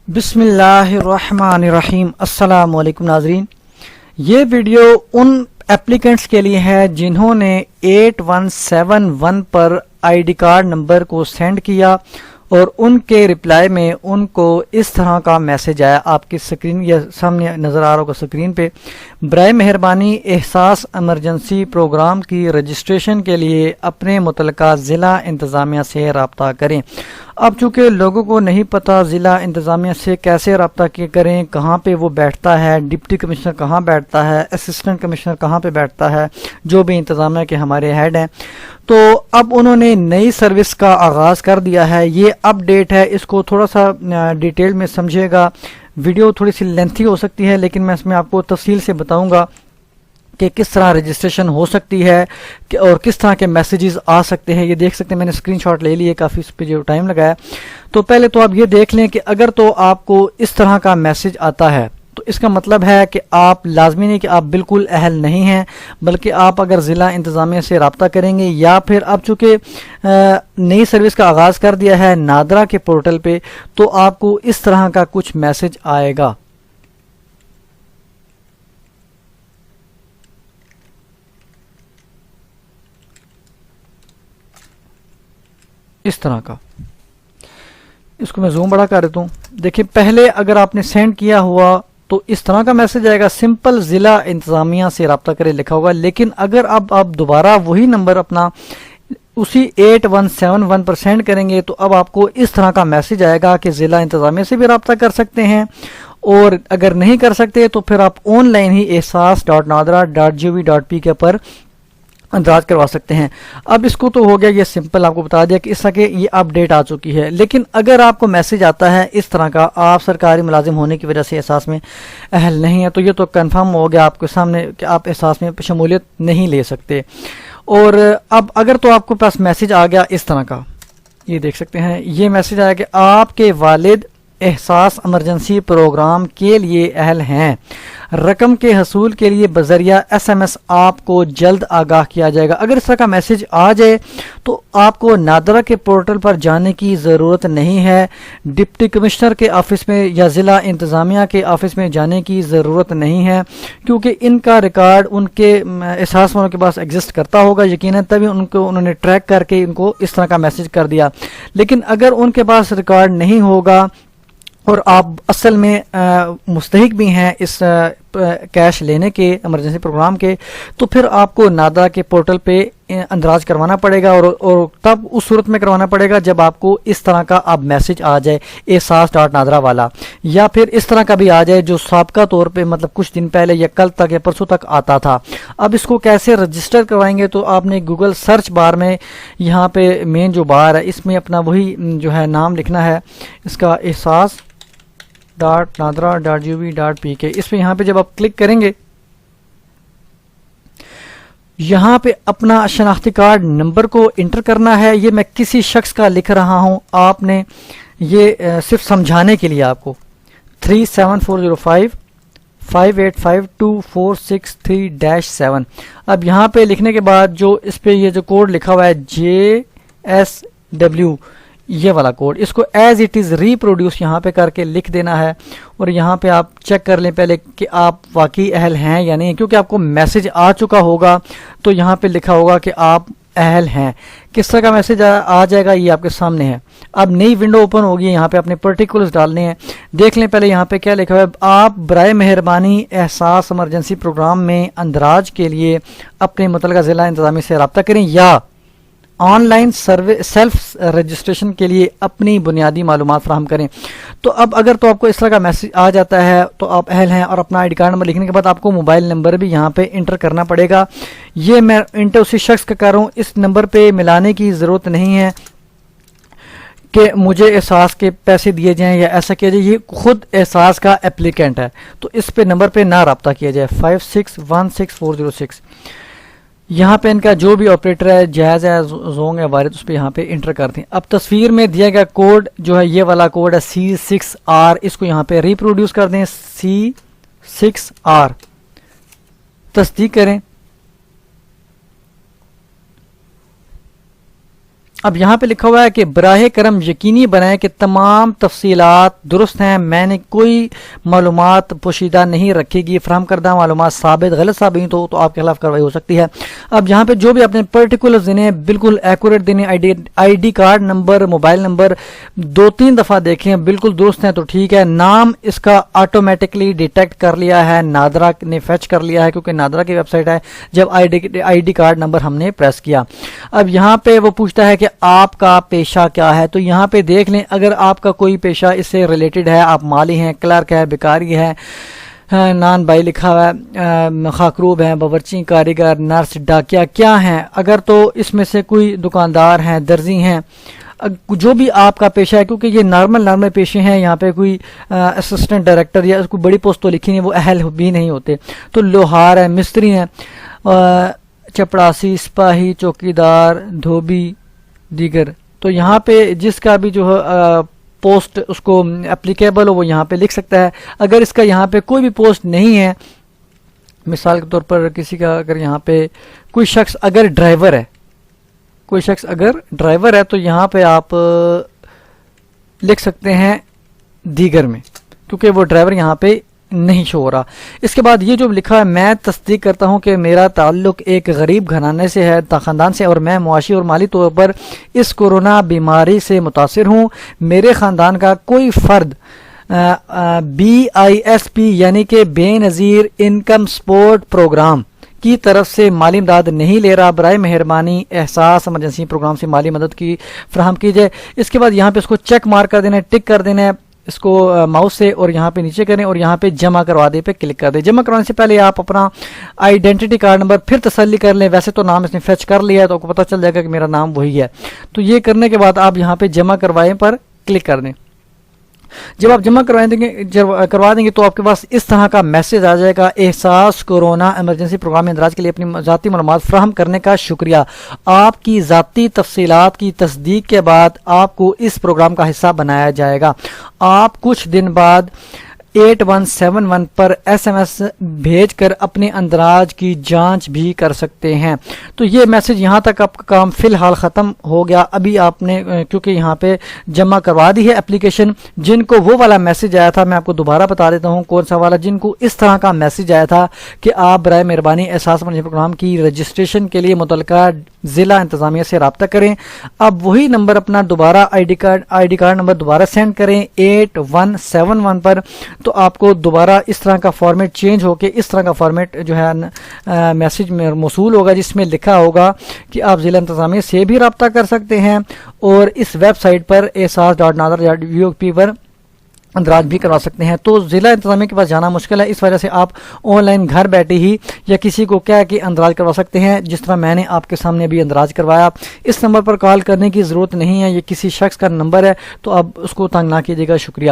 بسم اللہ الرحمن الرحیم۔ السلام علیکم ناظرین، یہ ویڈیو ان اپلیکنٹس کے لیے ہے جنہوں نے 8171 پر آئی ڈی کارڈ نمبر کو سینڈ کیا اور ان کے رپلائی میں ان کو اس طرح کا میسج آیا۔ آپ کی سکرین یا سامنے نظر آ رہا ہوگا اسکرین پہ، برائے مہربانی احساس ایمرجنسی پروگرام کی رجسٹریشن کے لیے اپنے متعلقہ ضلع انتظامیہ سے رابطہ کریں۔ اب چونکہ لوگوں کو نہیں پتہ ضلع انتظامیہ سے کیسے رابطہ کریں، کہاں پہ وہ بیٹھتا ہے، ڈپٹی کمشنر کہاں بیٹھتا ہے، اسسٹنٹ کمشنر کہاں پہ بیٹھتا ہے، جو بھی انتظامیہ کے ہمارے ہیڈ ہیں، تو اب انہوں نے نئی سروس کا آغاز کر دیا ہے۔ یہ اپ ڈیٹ ہے، اس کو تھوڑا سا ڈیٹیل میں سمجھے گا۔ ویڈیو تھوڑی سی لینتھی ہو سکتی ہے، لیکن میں اس میں آپ کو تفصیل سے بتاؤں گا کہ کس طرح رجسٹریشن ہو سکتی ہے اور کس طرح کے میسیجز آ سکتے ہیں۔ یہ دیکھ سکتے ہیں، میں نے اسکرین شاٹ لے لی ہے، کافی اس پہ جو ٹائم لگایا۔ تو پہلے تو آپ یہ دیکھ لیں کہ اگر تو آپ کو اس طرح کا میسج آتا ہے تو اس کا مطلب ہے کہ آپ لازمی نہیں کہ آپ بالکل اہل نہیں ہیں، بلکہ آپ اگر ضلع انتظامیہ سے رابطہ کریں گے یا پھر اب چونکہ نئی سروس کا آغاز کر دیا ہے نادرا کے پورٹل پہ، تو آپ کو اس طرح کا کچھ میسج آئے گا۔ اس طرح کا، اس کو میں زوم بڑا کر دیتا ہوں۔ دیکھیں، پہلے اگر آپ نے سینڈ کیا ہوا تو اس طرح کا میسج آئے گا، سمپل ضلع انتظامیہ سے رابطہ کرے لکھا ہوگا۔ لیکن اگر اب آپ دوبارہ وہی نمبر اپنا اسی 8171 پر سینڈ کریں گے تو اب آپ کو اس طرح کا میسج آئے گا کہ ضلع انتظامیہ سے بھی رابطہ کر سکتے ہیں، اور اگر نہیں کر سکتے تو پھر آپ آن لائن ہی ehsas.nadra.gov.pk پر اندراج کروا سکتے ہیں۔ اب اس کو تو ہو گیا، یہ سمپل آپ کو بتا دیا کہ اس طرح کے یہ اپ ڈیٹ آ چکی ہے۔ لیکن اگر آپ کو میسج آتا ہے اس طرح کا، آپ سرکاری ملازم ہونے کی وجہ سے احساس میں اہل نہیں ہے، تو یہ تو کنفرم ہو گیا آپ کے سامنے کہ آپ احساس میں شمولیت نہیں لے سکتے۔ اور اب اگر تو آپ کو پاس میسج آ گیا اس طرح کا، یہ دیکھ سکتے ہیں، یہ میسج آیا کہ آپ کے والد احساس ایمرجنسی پروگرام کے لیے اہل ہیں، رقم کے حصول کے لیے بذریعہ SMS آپ کو جلد آگاہ کیا جائے گا۔ اگر اس طرح کا میسج آ جائے تو آپ کو نادرا کے پورٹل پر جانے کی ضرورت نہیں ہے، ڈپٹی کمشنر کے آفس میں یا ضلع انتظامیہ کے آفس میں جانے کی ضرورت نہیں ہے، کیونکہ ان کا ریکارڈ ان کے احساس والوں کے پاس ایگزسٹ کرتا ہوگا یقیناً، تبھی انہوں نے ٹریک کر کے ان کو اس طرح کا میسج کر دیا۔ لیکن اگر ان کے پاس ریکارڈ نہیں ہوگا اور آپ اصل میں مستحق بھی ہیں اس کیش لینے کے ایمرجنسی پروگرام کے، تو پھر آپ کو نادرا کے پورٹل پہ اندراج کروانا پڑے گا، اور تب اس صورت میں کروانا پڑے گا جب آپ کو اس طرح کا اب میسج آ جائے ehsas.nadra والا، یا پھر اس طرح کا بھی آ جائے جو سابقہ طور پہ مطلب کچھ دن پہلے یا کل تک یا پرسوں تک آتا تھا۔ اب اس کو کیسے رجسٹر کروائیں گے؟ تو آپ نے گوگل سرچ بار میں یہاں پہ مین جو بار ہے اس میں اپنا وہی جو ہے نام لکھنا ہے اس کا، ehsas.nadra.gov.pk۔ اس پہ یہاں پہ جب آپ کلک کریں گے، یہاں پہ اپنا شناختی کارڈ نمبر کو انٹر کرنا ہے۔ یہ میں کسی شخص کا لکھ رہا ہوں، آپ نے یہ صرف سمجھانے کے لیے آپ کو 37405-5852463-7۔ اب یہاں پہ لکھنے کے بعد جو اس پہ یہ جو کوڈ لکھا ہوا ہے JSW، یہ والا کوڈ، اس کو ایز اٹ از ریپروڈیوس یہاں پہ کر کے لکھ دینا ہے، اور یہاں پہ آپ چیک کر لیں پہلے کہ آپ واقعی اہل ہیں یا نہیں، کیونکہ آپ کو میسج آ چکا ہوگا تو یہاں پہ لکھا ہوگا کہ آپ اہل ہیں۔ کس طرح کا میسج آ جائے گا یہ آپ کے سامنے ہے۔ اب نئی ونڈو اوپن ہوگی، یہاں پہ اپنے پرٹیکولرز ڈالنے ہیں۔ دیکھ لیں پہلے یہاں پہ کیا لکھا ہوا ہے، آپ برائے مہربانی احساس ایمرجنسی پروگرام میں اندراج کے لیے اپنے متعلقہ ضلع انتظامیہ سے رابطہ کریں یا آن لائن سیلف رجسٹریشن کے لیے اپنی بنیادی معلومات فراہم کریں۔ تو اب اگر تو آپ کو اس طرح کا میسج آ جاتا ہے تو آپ اہل ہیں، اور اپنا آئی ڈی کارڈ نمبر لکھنے کے بعد آپ کو موبائل نمبر بھی یہاں پہ انٹر کرنا پڑے گا۔ یہ میں انٹر اسی شخص کا کر رہا ہوں، اس نمبر پہ ملانے کی ضرورت نہیں ہے کہ مجھے احساس کے پیسے دیے جائیں یا ایسا کیا جائے، یہ خود احساس کا اپلیکینٹ ہے، تو اس پہ نمبر پہ نہ رابطہ کیا جائے۔ 5616-406 یہاں پہ ان کا جو بھی آپریٹر ہے، جائز ہے، زونگ ہے، وارد، اس پہ یہاں پہ انٹر کر دیں۔ اب تصویر میں دیا گیا کوڈ جو ہے یہ والا کوڈ ہے C6R، اس کو یہاں پہ ریپروڈیوس کر دیں، C6R، تصدیق کریں۔ اب یہاں پہ لکھا ہوا ہے کہ براہ کرم یقینی بنائیں کہ تمام تفصیلات درست ہیں، میں نے کوئی معلومات پوشیدہ نہیں رکھی گی، فراہم کردہ معلومات غلط ثابت ہوئی تو آپ کے خلاف کارروائی ہو سکتی ہے۔ اب یہاں پہ جو بھی اپنے پرٹیکولر دیں بالکل ایکوریٹ دیں، I D card number, mobile number 2-3 دفعہ دیکھیں بالکل درست ہیں تو ٹھیک ہے۔ نام اس کا آٹومیٹکلی ڈیٹیکٹ کر لیا ہے، نادرا نے فیچ کر لیا ہے کیونکہ نادرا کی ویب سائٹ ہے جب آئی ڈی کارڈ نمبر ہم نے پریس کیا۔ اب یہاں پہ وہ پوچھتا ہے کہ آپ کا پیشہ کیا ہے، تو یہاں پہ دیکھ لیں اگر آپ کا کوئی پیشہ اس سے ریلیٹڈ ہے، آپ مالی ہیں، کلرک ہے، بیکاری ہے، نان بائی لکھا ہوا ہے، خاکروب ہیں، باورچی کاریگر، نرس، ڈاکیا کیا ہیں، اگر تو اس میں سے کوئی دکاندار ہیں، درزی ہیں، جو بھی آپ کا پیشہ ہے، کیونکہ یہ نارمل پیشے ہیں، یہاں پہ کوئی اسسٹنٹ ڈائریکٹر یا کوئی بڑی پوسٹ تو لکھی نہیں، وہ اہل بھی نہیں ہوتے، تو لوہار ہے، مستری ہیں، چپڑاسی، سپاہی، چوکیدار، دھوبی، دیگر، تو یہاں پہ جس کا بھی جو پوسٹ اس کو اپلیکیبل ہو وہ یہاں پہ لکھ سکتا ہے۔ اگر اس کا یہاں پہ کوئی بھی پوسٹ نہیں ہے، مثال کے طور پر کسی کا اگر یہاں پہ کوئی شخص اگر ڈرائیور ہے تو یہاں پہ آپ لکھ سکتے ہیں دیگر میں، کیونکہ وہ ڈرائیور یہاں پہ نہیں شو ہو رہا۔ اس کے بعد یہ جو لکھا ہے، میں تصدیق کرتا ہوں کہ میرا تعلق ایک غریب گھرانے سے ہے، خاندان سے، اور میں معاشی اور مالی طور پر اس کورونا بیماری سے متاثر ہوں۔ میرے خاندان کا کوئی فرد BISP یعنی کہ بے نظیر انکم سپورٹ پروگرام کی طرف سے مالی امداد نہیں لے رہا، برائے مہربانی احساس ایمرجنسی پروگرام سے مالی مدد کی فراہم کیجیے۔ اس کے بعد یہاں پہ اس کو چیک مارک کر دینا ہے، ٹک کر دینا ہے اس کو ماؤس سے، اور یہاں پہ نیچے کریں اور یہاں پہ جمع کروا دے پہ کلک کر دیں۔ جمع کروانے سے پہلے آپ اپنا آئیڈینٹی کارڈ نمبر پھر تسلی کر لیں، ویسے تو نام اس نے فیچ کر لیا ہے تو آپ کو پتہ چل جائے گا کہ میرا نام وہی ہے، تو یہ کرنے کے بعد آپ یہاں پہ جمع کروائیں پر کلک کر دیں۔ جب آپ جمع کروا دیں گے تو آپ کے پاس اس طرح کا میسج آ جائے گا، احساس کورونا ایمرجنسی پروگرام میں اندراج کے لیے اپنی ذاتی معلومات فراہم کرنے کا شکریہ، آپ کی ذاتی تفصیلات کی تصدیق کے بعد آپ کو اس پروگرام کا حصہ بنایا جائے گا۔ آپ کچھ دن بعد 8171 پر SMS بھیج کر اپنے اندراج کی جانچ بھی کر سکتے ہیں۔ تو یہ میسج یہاں تک آپ کا کام فی الحال ختم ہو گیا۔ ابھی آپ نے کیونکہ یہاں پہ جمع کروا دی ہے اپلیکیشن، جن کو وہ والا میسج آیا تھا میں آپ کو دوبارہ بتا دیتا ہوں کون سا والا، جن کو اس طرح کا میسج آیا تھا کہ آپ برائے مہربانی احساس ایمرجنسی پروگرام کی رجسٹریشن کے لیے متعلقہ ضلع انتظامیہ سے رابطہ کریں، اب وہی نمبر اپنا دوبارہ آئی ڈی کارڈ نمبر دوبارہ سینڈ کریں 8171 پر، تو آپ کو دوبارہ اس طرح کا فارمیٹ چینج ہو کے اس طرح کا فارمیٹ جو ہے میسج میں موصول ہوگا، جس میں لکھا ہوگا کہ آپ ضلع انتظامیہ سے بھی رابطہ کر سکتے ہیں اور اس ویب سائٹ پر eehsas.nadar.gov پر اندراج بھی کروا سکتے ہیں۔ تو ضلع انتظامیہ کے پاس جانا مشکل ہے، اس وجہ سے آپ آن لائن گھر بیٹھے ہی یا کسی کو کہہ کے اندراج کروا سکتے ہیں، جس طرح میں نے آپ کے سامنے ابھی اندراج کروایا۔ اس نمبر پر کال کرنے کی ضرورت نہیں ہے، یہ کسی شخص کا نمبر ہے تو اب اس کو تنگ نہ کیجیے گا۔ شکریہ۔